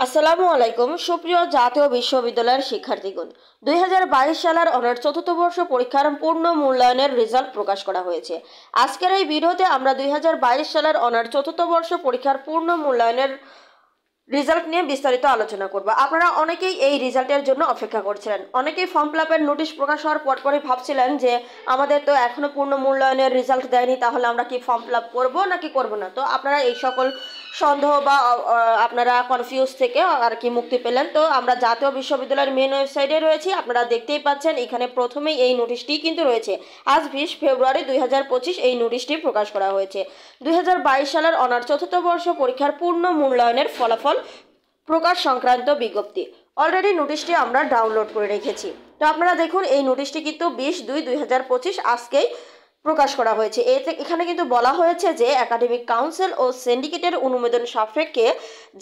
আসসালামু আলাইকুম সুপ্রিয় জাতীয় বিশ্ববিদ্যালয়ের শিক্ষার্থীগণ 2022 সালের অনার্স চতুর্থ বর্ষ পরীক্ষার পূর্ণ মূল্যায়নের রেজাল্ট প্রকাশ করা হয়েছে। আজকের এই ভিডিওতে আমরা 2022 সালের অনার্স চতুর্থ বর্ষ পরীক্ষার পূর্ণ মূল্যায়নের রেজাল্ট নিয়ে বিস্তারিত আলোচনা করব। আপনারা অনেকেই এই রেজাল্টের জন্য অপেক্ষা করছিলেন, অনেকেই ফর্ম ফিল-আপের নোটিশ প্রকাশ হওয়ার পরপরই ভাবছিলেন যে আমাদের তো এখনো পূর্ণ মূল্যায়নের রেজাল্ট দেয়নি, তাহলে আমরা কি ফর্ম ফিল-আপ করবো নাকি করব না। তো আপনারা এই সকল সন্দেহ বা আপনারা কনফিউজ থেকে আর কি মুক্তি পেলেন। তো আমরা জাতীয় বিশ্ববিদ্যালয়ের মেন ওয়েবসাইটে রয়েছি, আপনারা দেখতেই পাচ্ছেন এখানে প্রথমেই এই নোটিশটি কিন্তু রয়েছে। আজ 20 ফেব্রুয়ারি 2025 এই নোটিশটি প্রকাশ করা হয়েছে। 2022 সালের অনার্স চতুর্থ বর্ষ পরীক্ষার পূর্ণ মূল্যায়নের ফলাফল প্রকাশ সংক্রান্ত বিজ্ঞপ্তি। অলরেডি নোটিশটি আমরা ডাউনলোড করে রেখেছি। তো আপনারা দেখুন এই নোটিশটি কিন্তু 20/2/2025 আজকেই প্রকাশ করা হয়েছে। এখানে কিন্তু বলা হয়েছে যে একাডেমিক কাউন্সিল ও সিন্ডিকেটের অনুমোদন সাপেক্ষে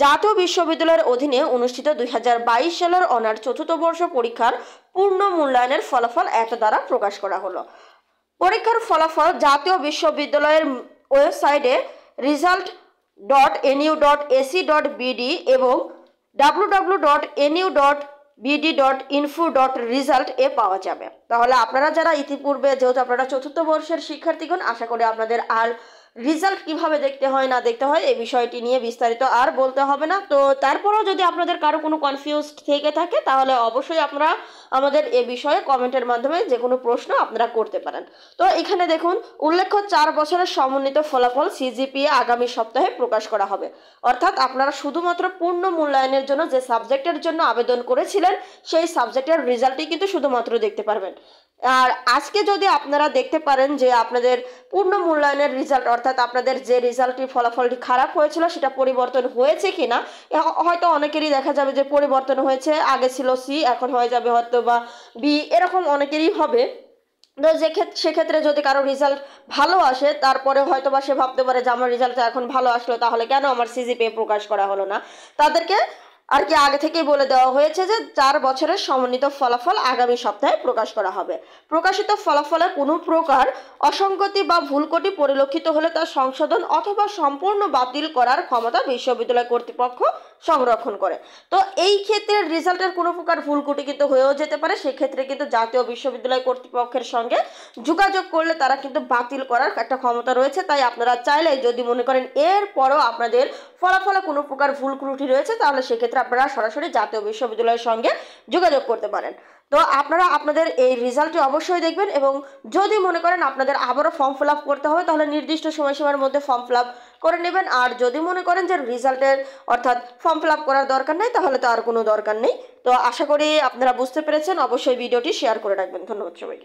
জাতীয় বিশ্ববিদ্যালয়ের অধীনে অনুষ্ঠিত 2022 সালের অনার্স চতুর্থ বর্ষ পরীক্ষার পূর্ণ মূল্যায়নের ফলাফল এত দ্বারা প্রকাশ করা হলো। পরীক্ষার ফলাফল জাতীয় বিশ্ববিদ্যালয়ের ওয়েবসাইটে result.nu.ac.bd এবং www.nu.bd.info.result এ পাওয়া যাবে। তাহলে আপনারা যারা ইতিপূর্বে, যেহেতু আপনারা চতুর্থ বর্ষের শিক্ষার্থীগণ, আশা করি আপনাদের আর রেজাল্ট কিভাবে দেখতে হয় না দেখতে হয় এই বিষয়টি নিয়ে বিস্তারিত আর বলতে হবে না। তো তারপরেও যদি আপনাদের কারো কোনো কনফিউজড থেকে থাকে তাহলে অবশ্যই আপনারা আমাদের এ বিষয়ে কমেন্টের মাধ্যমে যে কোনো প্রশ্ন আপনারা করতে পারেন। তো এখানে দেখুন উল্লেখ্য 4 বছরের সমন্বিত ফলাফল সিজিপিএ আগামী সপ্তাহে প্রকাশ করা হবে। অর্থাৎ আপনারা শুধুমাত্র পূর্ণ মূল্যায়নের জন্য যে সাবজেক্টের জন্য আবেদন করেছিলেন সেই সাবজেক্টের রেজাল্টই কিন্তু শুধুমাত্র দেখতে পারবেন। আর আজকে যদি আপনারা দেখতে পারেন যে আপনাদের পূর্ণ মূল্যায়নের রেজাল্ট, অর্থাৎ আপনাদের যে রেজাল্টটি ফলাফলটি খারাপ হয়েছিল সেটা পরিবর্তন হয়েছে কিনা, হয়তো অনেকেরই দেখা যাবে যে পরিবর্তন হয়েছে, আগে ছিল সি এখন হয়ে যাবে হয়তো বা বি, এরকম অনেকেরই হবে। তো সেক্ষেত্রে যদি কারো রেজাল্ট ভালো আসে তারপরে হয়তো বা সে ভাবতে পারে যে আমার রেজাল্ট এখন ভালো আসলো, তাহলে কেন আমার সিজিপিএ প্রকাশ করা হলো না। তাদেরকে আর কি আগে থেকেই বলে দেওয়া হয়েছে যে 4 বছরের সমন্বিত ফলাফল আগামী সপ্তাহে প্রকাশ করা হবে। প্রকাশিত ফলাফলে কোনো প্রকার অসঙ্গতি বা ভুলত্রুটি পরিলক্ষিত হলে তা সংশোধন অথবা সম্পূর্ণ বাতিল করার ক্ষমতা বিশ্ববিদ্যালয় কর্তৃপক্ষ সংরক্ষণ করে। তো এই ক্ষেত্রে রেজাল্টের কোনো প্রকার ভুলত্রুটি কিন্তু হয়েও যেতে পারে, সেক্ষেত্রে কিন্তু জাতীয় বিশ্ববিদ্যালয় কর্তৃপক্ষের সঙ্গে যোগাযোগ করলে তারা কিন্তু বাতিল করার একটা ক্ষমতা রয়েছে। তাই আপনারা চাইলে যদি মনে করেন এরপরও আপনাদের ফলাফলে কোনো প্রকার ভুল ত্রুটি রয়েছে তাহলে সেক্ষেত্রে আপনারা সরাসরি জাতীয় বিশ্ববিদ্যালয়ের সঙ্গে যোগাযোগ করতে পারেন। তো আপনারা আপনাদের এই রেজাল্টটি অবশ্যই দেখবেন এবং যদি মনে করেন আপনাদের আবারও ফর্ম ফিল আপ করতে হবে তাহলে নির্দিষ্ট সময়সীমার মধ্যে ফর্ম ফিল আপ করে নেবেন। আর যদি মনে করেন যে রেজাল্টের অর্থাৎ ফর্ম ফিল আপ করার দরকার নেই তাহলে তো আর কোনো দরকার নেই। তো আশা করি আপনারা বুঝতে পেরেছেন। অবশ্যই ভিডিওটি শেয়ার করে রাখবেন। ধন্যবাদ সবাইকে।